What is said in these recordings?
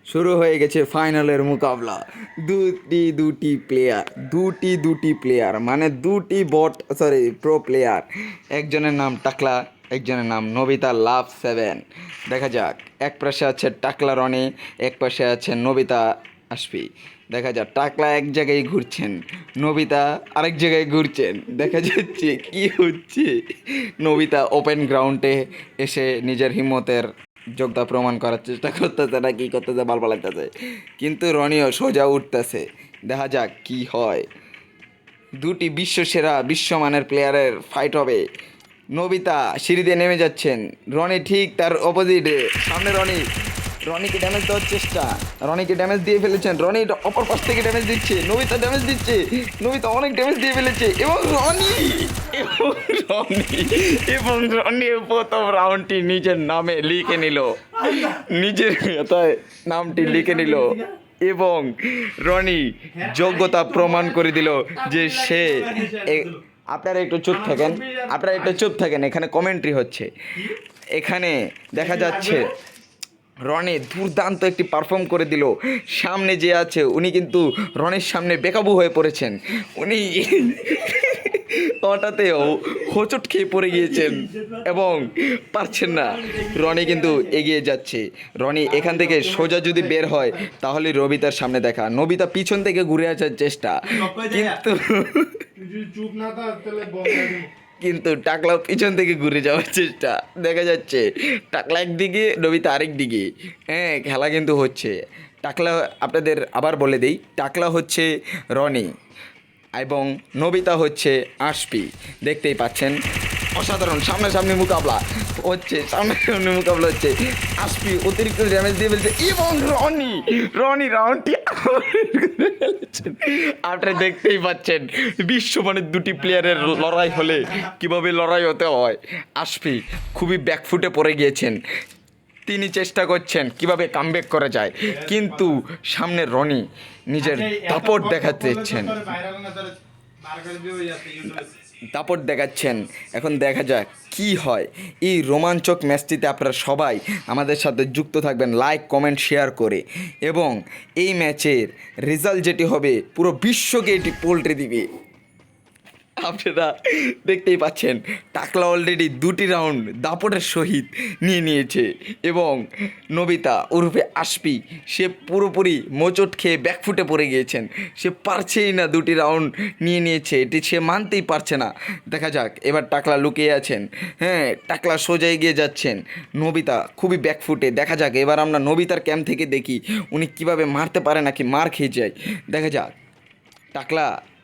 শুরু হয়ে গেছে ফাইনালের মোকাবলা। দুটি প্লেয়ার মানে দুটি বট, সরি প্রো প্লেয়ার। একজনের নাম টাকলা, একজনের নাম নবিতা লাভ 7। দেখা যাক, এক পাশে আছে টাকলা রনি, এক পাশে আছে নবিতা আসফি। দেখা যাক, টাকলা এক জায়গায় ঘুরছেন, নবিতা আরেক জায়গায় ঘুরছেন। দেখা যাচ্ছে কি হচ্ছে। নবিতা ওপেন গ্রাউন্ডে এসে নিজের হিম্মতের যোগ্যতা প্রমাণ করার চেষ্টা করতেছে, না কি করতেছে বাল পালাইতেছে, কিন্তু রনিও সোজা উঠতেছে। দেখা যাক কি হয়। দুটি বিশ্বসেরা বিশ্বমানের প্লেয়ারের ফাইট হবে। নবিতা সিঁড়ি দিয়ে নেমে যাচ্ছেন, রনি ঠিক তার অপোজিটে। সামনে রনি, রনিকে ড্যামেজ দেওয়ার চেষ্টা, রনিকে ড্যামেজ দিয়ে ফেলেছেন। রনি অপর পাশ থেকে ড্যামেজ দিচ্ছে, নবিতা ড্যামেজ দিচ্ছে, নবিতা অনেক ড্যামেজ দিয়ে ফেলেছে এবং রনি এবং রনি এবং রনি প্রথম রাউন্ডটি নিজের নামে লিখে নিল, নিজের খাতায় নামটি লিখে নিল এবং রনি যোগ্যতা প্রমাণ করে দিল যে সে আপনারা একটু চুপ থাকেন, আপনারা একটু চুপ থাকেন, এখানে কমেন্ট্রি হচ্ছে। এখানে দেখা যাচ্ছে রনি দুর্দান্ত একটি পারফর্ম করে দিল। সামনে যে আছে উনি কিন্তু রনির সামনে বেকাবু হয়ে পড়েছেন, উনি হঠাৎই হোঁচট খেয়ে পড়ে গিয়েছেন এবং পারছেন না। রনি কিন্তু এগিয়ে যাচ্ছে। রনি এখান থেকে সোজা যদি বের হয় তাহলে নবিতার সামনে দেখা, নবিতা পিছন থেকে ঘুরে আসার চেষ্টা, কিন্তু টাকলা পিছন থেকে ঘুরে যাওয়ার চেষ্টা। দেখা যাচ্ছে টাকলা একদিকে, নবিতা আরেক দিকে। হ্যাঁ, খেলা কিন্তু হচ্ছে। টাকলা, আপনাদের আবার বলে দেই, টাকলা হচ্ছে রনি এবং নবিতা হচ্ছে আশপি। দেখতেই পাচ্ছেন অসাধারণ সামনাসামনি মোকাবলা হচ্ছে, সামনাসামনি মোকাবলা হচ্ছে। আশপি অতিরিক্ত ড্যামেজ দিয়ে ফেলছে এবং রনি রাউন্ডটি আপনারা দেখতেই পাচ্ছেন বিশ্বমানের দুটি প্লেয়ারের লড়াই হলে কিভাবে লড়াই হতে হয়। আশপি খুবই ব্যাকফুটে পড়ে গিয়েছেন, তিনি চেষ্টা করছেন কিভাবে কামব্যাক করা যায়, কিন্তু সামনে রনি নিজের দাপট দেখাচ্ছেন, দাপট দেখাচ্ছেন। এখন দেখা যাক কি হয়। এই রোমাঞ্চক ম্যাচটিতে আপনারা সবাই আমাদের সাথে যুক্ত থাকবেন লাইক কমেন্ট শেয়ার করে, এবং এই ম্যাচের রেজাল্ট যেটি হবে পুরো বিশ্বকে এটি পল্টে দিবে। আপনারা দেখতেই পাচ্ছেন টাকলা অলরেডি দুটি রাউন্ড দাপটের সহিত নিয়ে নিয়েছে এবং নবিতা উর্ফে আশপি সে পুরোপুরি মোচট খেয়ে ব্যাকফুটে পড়ে গিয়েছেন, সে পারছেই না, দুটি রাউন্ড নিয়ে নিয়েছে, এটি সে মানতেই পারছে না। দেখা যাক এবার টাকলা লুকিয়ে আছেন, হ্যাঁ টাকলা সোজা এগিয়ে যাচ্ছেন, নবিতা খুবই ব্যাকফুটে। দেখা যাক এবার আমরা নবিতার ক্যাম্প থেকে দেখি উনি কিভাবে মারতে পারে নাকি মার খেয়ে যায়। দেখা যাক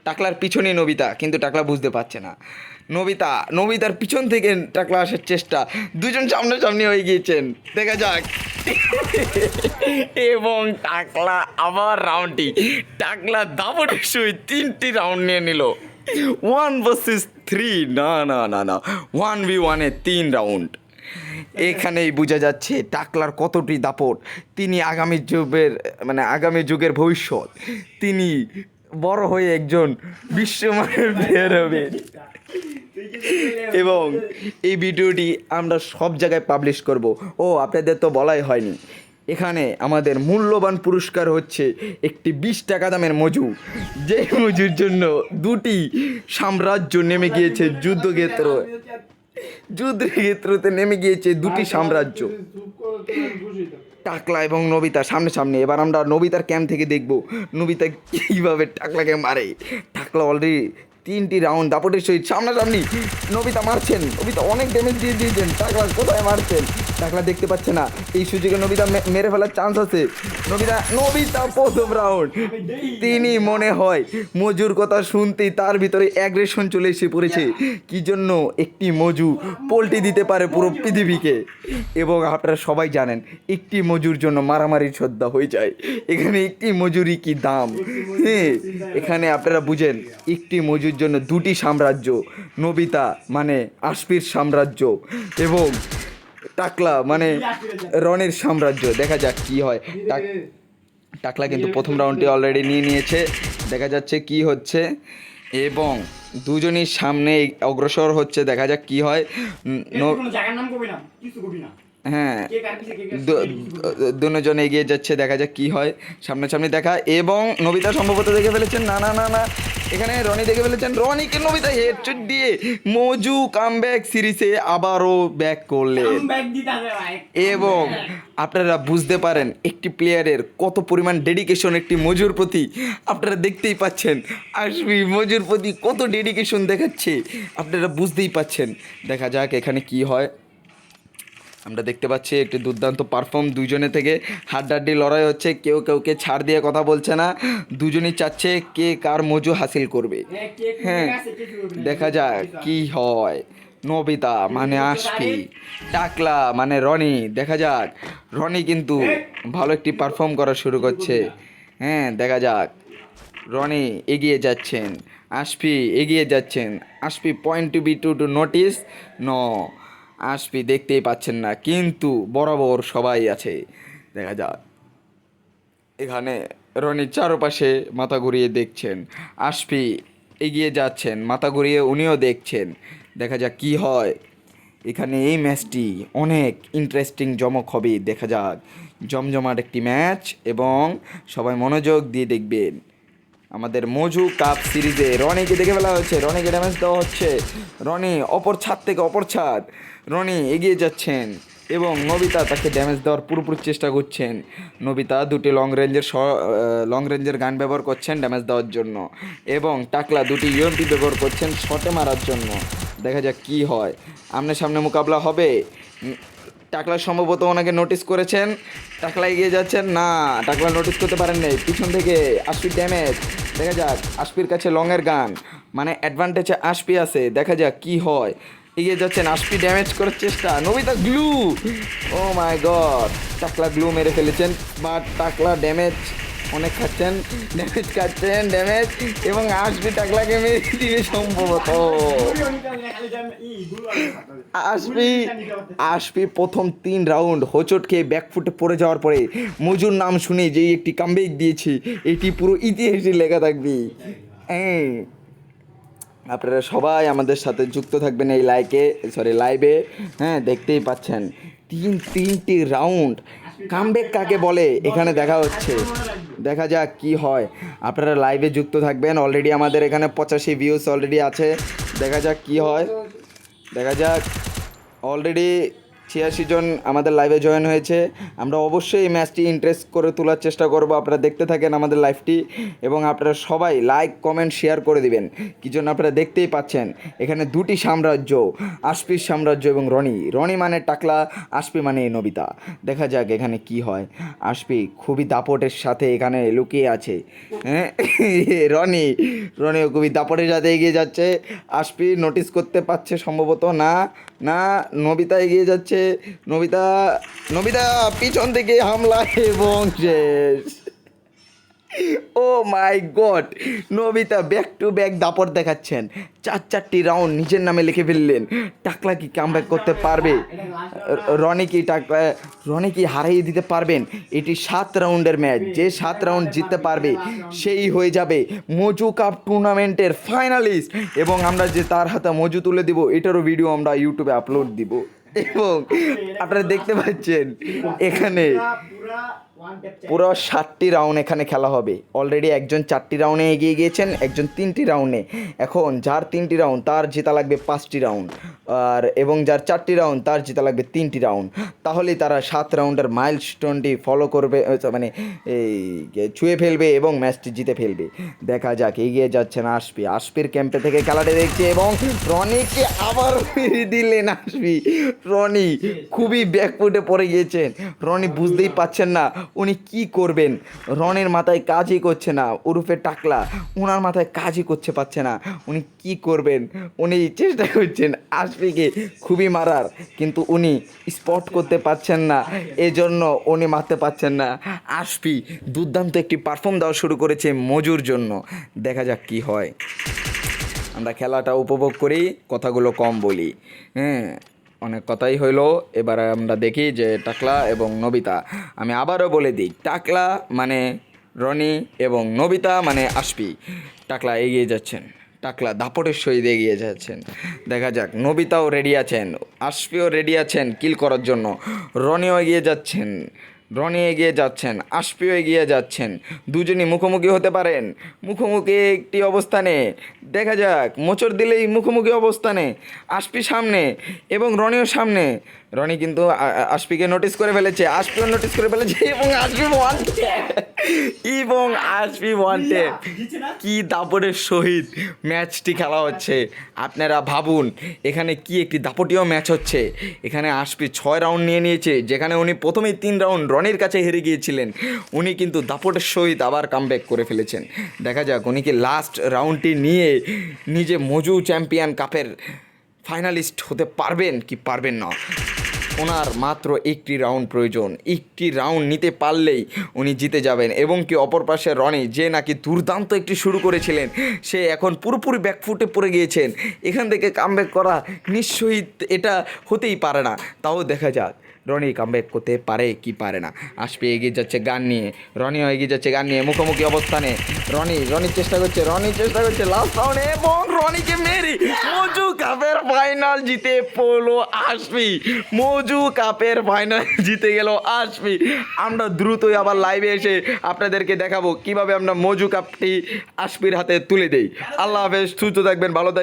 টাকলার পিছনে নবিতা, কিন্তু টাকলা বুঝতে পারছে না। নবিতার পিছন থেকে টাকলা আসার চেষ্টা, দুজন সামনাসামনি হয়ে গিয়েছেন। দেখা যাক এবং টাকলা আবার রাউন্ডটি, টাকলা দাপটের সহিত 3টি রাউন্ড নিয়ে নিল। 1 vs 3, না 1v1 3 রাউন্ড। এখানেই বোঝা যাচ্ছে টাকলার কতটি দাপট। তিনি আগামী যুগের ভবিষ্যৎ, তিনি বড় হয়ে একজন বিশ্বমানের প্লেয়ার হবে। এবং এই ভিডিওটি আমরা সব জায়গায় পাবলিশ করব। ও আপনাদের তো বলাই হয়নি, এখানে আমাদের মূল্যবান পুরস্কার হচ্ছে একটি 20 টাকা দামের মজু, যে মজুর জন্য দুটি সাম্রাজ্য নেমে গিয়েছে যুদ্ধক্ষেত্রতে নেমে গিয়েছে দুটি সাম্রাজ্য, টাকলা এবং নবিতা সামনে। এবার আমরা নবিতার ক্যাম্প থেকে দেখব নবিতা কীভাবে টাকলাকে মারে। টাকলা অলরেডি 3টি রাউন্ড দাপটের সহিত সামনাসামনি, নবিতা মারছেন, নবিতা অনেক ড্যামেজ দিয়ে দিয়েছেন, টাকলা কোথায় মারছেন, টাকলা দেখতে পাচ্ছে না। এই সুযোগে নবিতা মেরে ফেলার চান্স আছে। নবিতা প্রথম রাউন্ড, তিনি মনে হয় মজুর কথা শুনতেই তার ভিতরে অ্যাগ্রেশন চলে এসে পড়েছে, কি জন্য একটি মজু পোল্টে দিতে পারে পুরো পৃথিবীকে। এবং আপনারা সবাই জানেন একটি মজুর জন্য মারামারির শ্রদ্ধা হয়ে যায়। এখানে একটি মজুরি কি দাম, হ্যাঁ এখানে আপনারা বুঝেন, একটি মজুর জন্য দুটি সাম্রাজ্য, নবিতা মানে আশপির সাম্রাজ্য এবং টাকলা মানে রনির সাম্রাজ্য। দেখা যাক কি হয়। টাকলা কিন্তু প্রথম রাউন্ডটি অলরেডি নিয়ে নিয়েছে, দেখা যাচ্ছে কি হচ্ছে, এবং দুজনই সামনে অগ্রসর হচ্ছে। দেখা যাক কি হয়। হ্যাঁ, দুজন এগিয়ে যাচ্ছে, দেখা যাক কি হয়। সামনাসামনি দেখা, এবং নবিতা সম্ভবত দেখে ফেলেছেন, না না না না, এখানে রনি দেখে ফেলেছেন, রনিকে নবিতা হেডশট দিয়ে মজু কামব্যাক সিরিজে আবারও ব্যাক করলেন। এবং আপনারা বুঝতে পারেন একটি প্লেয়ারের কত পরিমাণ ডেডিকেশন একটি মজুর প্রতি। আপনারা দেখতেই পাচ্ছেন আশফি মজুর প্রতি কত ডেডিকেশন দেখাচ্ছে, আপনারা বুঝতেই পাচ্ছেন। দেখা যাক এখানে কি হয়। আমরা দেখতে পাচ্ছি একটি দুর্দান্ত পারফর্ম, দুজনে থেকে হাড্ডাহাড্ডি লড়াই হচ্ছে, কেউ কেউকে ছাড় দিয়ে কথা বলছে না, দুজনই চাচ্ছে কে কার মজু হাসিল করবে। হ্যাঁ, দেখা যাক কি হয়। নবিতা মানে আশফি, টাকলা মানে রনি, দেখা যাক রনি কিন্তু ভালো একটি পারফর্ম করা শুরু করছে। হ্যাঁ, দেখা যাক রনি এগিয়ে যাচ্ছেন, আশফি এগিয়ে যাচ্ছেন। Ashfi point to be to notice no, Ashfi দেখতেই পাচ্ছেন না, কিন্তু বরাবর সবাই আছে। দেখা যাক এখানে রনির চারপাশে মাথা ঘুরিয়ে দেখছেন, আশফি এগিয়ে যাচ্ছেন, মাথা ঘুরিয়ে উনিও দেখছেন। দেখা যাক কি হয় এখানে। এই ম্যাচটি অনেক ইন্টারেস্টিং জমক হবে, দেখা যাক জমজমাট একটি ম্যাচ, এবং সবাই মনোযোগ দিয়ে দেখবেন। আমাদের মজু কাপ সিরিজে রনিকে দেখে ফেলা হচ্ছে, রনিকে ড্যামেজ দেওয়া হচ্ছে, রনি অপর ছাদ থেকে অপর ছাদ, রনি এগিয়ে যাচ্ছেন এবং নবিতা তাকে ড্যামেজ দেওয়ার পুরোপুরি চেষ্টা করছেন। নবিতা দুটি লং রেঞ্জের গান ব্যবহার করছেন ড্যামেজ দেওয়ার জন্য, এবং টাকলা দুটি ইউএমপি ব্যবহার করছেন শটে মারার জন্য। দেখা যাক কি হয়, আমনে সামনে মোকাবলা হবে। টাকলা সম্ভবত ওনাকে নোটিস করেছেন, টাকলা এগিয়ে যাচ্ছেন, না টাকলা নোটিস করতে পারেন নাই, পিছন থেকে আশফির ড্যামেজ। দেখা যাক আশফির কাছে লংয়ের গান, মানে অ্যাডভান্টেজে আশফি আছে, দেখা যাক কি হয়। এগিয়ে যাচ্ছেন, আশফি ড্যামেজ করার চেষ্টা, Nobita glue, O my god, টাকলা গ্লু মেরে ফেলেছেন, বাট টাকলা ড্যামেজ অনেক খাচ্ছেন, ড্যামেজ, এবং আশফি টাকলাকে মেরে দিবে সম্ভবত। আশফি প্রথম 3 রাউন্ড হোঁচট খেয়ে ব্যাকফুটে পড়ে যাওয়ার পরে মজুর নাম শুনে যেই একটি কামব্যাক দিয়েছি, এটি পুরো ইতিহাসে লেখা থাকবে। হ্যাঁ, আপনারা সবাই আমাদের সাথে যুক্ত থাকবেন এই লাইভে। হ্যাঁ, দেখতেই পাচ্ছেন তিনটি রাউন্ড কামব্যাক কাকে বলে এখানে দেখা হচ্ছে। দেখা যাক কি হয়, আপনারা লাইভে যুক্ত থাকবেন। অলরেডি আমাদের এখানে 85 ভিউজ অলরেডি আছে, দেখা যাক কি হয়। দেখা যাক অলরেডি 86 জন আমাদের লাইভে জয়েন হয়েছে। আমরা অবশ্যই এই ম্যাচটি ইন্টারেস্ট করে তোলার চেষ্টা করব, আপনারা দেখতে থাকেন আমাদের লাইভটি, এবং আপনারা সবাই লাইক কমেন্ট শেয়ার করে দিবেন। কি জন্য আপনারা দেখতেই পাচ্ছেন এখানে দুটি সাম্রাজ্য, আশফির সাম্রাজ্য এবং রনি মানে টাকলা, আশফি মানে নবিতা। দেখা যাক এখানে কি হয়। আশফি খুবই দাপটের সাথে এখানে লুকিয়ে আছে। হ্যাঁ, রনিও খুবই দাপটের সাথে এগিয়ে যাচ্ছে, আশফি নোটিস করতে পারছে সম্ভবত, না না, নবিতা এগিয়ে যাচ্ছে, নবিতা পিছন থেকে হামলা এবং শেষ। Oh my god, Nabita back to back দাপট দেখাচ্ছেন, 4টি রাউন্ড নিজের নামে লিখে ফেললেন। টাকলা কি কামব্যাক করতে পারবে? রনি কি হারিয়ে দিতে পারবেন? এটি 7 রাউন্ডের ম্যাচ, যে 7 রাউন্ড জিততে পারবে সেই হয়ে যাবে মজু কাপ টুর্নামেন্টের ফাইনালিস্ট, এবং আমরা যে তার হাতে মজু তুলে দিব এটারও ভিডিও আমরা ইউটিউবে আপলোড দিব। এবং আপনারা দেখতে পাচ্ছেন এখানে পুরো 7টি রাউন্ড এখানে খেলা হবে। অলরেডি একজন 4টি রাউন্ডে এগিয়ে গিয়েছেন, একজন 3টি রাউন্ডে। এখন যার 3টি রাউন্ড তার জেতা লাগবে 5টি রাউন্ড, এবং যার 4টি রাউন্ড তার জেতা লাগবে 3টি রাউন্ড। তাহলেই তারা 7 রাউন্ডের মাইলস্টোনটি ফলো করবে, মানে এই ছুঁয়ে ফেলবে এবং ম্যাচটি জিতে ফেলবে। দেখা যাক, এগিয়ে যাচ্ছেন আশফির ক্যাম্পে থেকে খেলাটি দেখছে, এবং রনিকে আবার ফিরিয়ে দিলেন আশফি। রনি খুবই ব্যাকফুটে পড়ে গিয়েছেন, রনি বুঝতেই পাচ্ছেন না উনি কি করবেন। রনির মাথায় কাজই করছে না, ওরফে টাকলা, ওনার মাথায় কাজই করতে পারছে না, উনি কি করবেন। উনি চেষ্টা করছেন আশফিকে খুবই মারার, কিন্তু উনি স্পট করতে পারছেন না, এজন্য উনি মারতে পারছেন না। আশফি দুর্দান্ত একটি পারফর্ম দেওয়া শুরু করেছে মজুর জন্য। দেখা যাক কি হয়, আমরা খেলাটা উপভোগ করি, কথাগুলো কম বলি। হ্যাঁ, অনেক কথাই হইলো, এবার আমরা দেখি যে টাকলা এবং নবিতা। আমি আবারও বলে দিই, টাকলা মানে রনি এবং নবিতা মানে আশফি। টাকলা এগিয়ে যাচ্ছেন, টাকলা দাপটের সহিত এগিয়ে যাচ্ছেন। দেখা যাক, নবিতাও রেডি আছেন, আশফিও রেডি আছেন কিল করার জন্য। রনিও এগিয়ে যাচ্ছেন, রনি এগিয়ে যাচ্ছেন, আশফিও এগিয়ে যাচ্ছেন। দুজনই মুখোমুখি হতে পারেন, মুখোমুখি একটি অবস্থানে। দেখা যাক, মোচড় দিলেই মুখোমুখি অবস্থানে। আশফি সামনে এবং রনিও সামনে। রনি কিন্তু আশফিকে নোটিস করে ফেলেছে, আশফিও নোটিস করে ফেলেছে এবং আশফি ওয়ান্টে কি দাপটের সহিত ম্যাচটি খেলা হচ্ছে। আপনারা ভাবুন এখানে কি একটি দাপটীয় ম্যাচ হচ্ছে। এখানে আশফি 6 রাউন্ড নিয়ে নিয়েছে, যেখানে উনি প্রথমেই 3 রাউন্ড রনির কাছে হেরে গিয়েছিলেন। উনি কিন্তু দাপটের সহিত আবার কামব্যাক করে ফেলেছেন। দেখা যাক উনি কি লাস্ট রাউন্ডটি নিয়ে নিজে মজু চ্যাম্পিয়ন কাপের ফাইনালিস্ট হতে পারবেন কি পারবেন না। ওনার মাত্র একটি রাউন্ড প্রয়োজন, একটি রাউন্ড নিতে পারলেই উনি জিতে যাবেন। এবং কি অপর পাশে রনি, যে নাকি দুর্দান্ত একটি শুরু করেছিলেন, সে এখন পুরোপুরি ব্যাকফুটে পড়ে গিয়েছেন। এখান থেকে কামব্যাক করা নিশ্চয়ই এটা হতেই পারে না। তাও দেখা যাক রনি কামব্যাক করতে পারে কি পারে না। আশফি এগিয়ে যাচ্ছে গান নিয়ে, রনিও এগিয়ে যাচ্ছে গান নিয়ে। মুখোমুখি অবস্থানে রনির চেষ্টা করছে লাস্ট রাউন্ডে এবং রনিকে মেরে মজু কাপের ফাইনাল জিতে পড়লো আশফি। মজু কাপের ফাইনাল জিতে গেল আশফি। আমরা দ্রুতই আবার লাইভে এসে আপনাদেরকে দেখাবো কিভাবে আমরা মজু কাপটি আশফির হাতে তুলে দেই। আল্লাহ হাফেজ, সুস্থ থাকবেন, ভালো থাকবেন।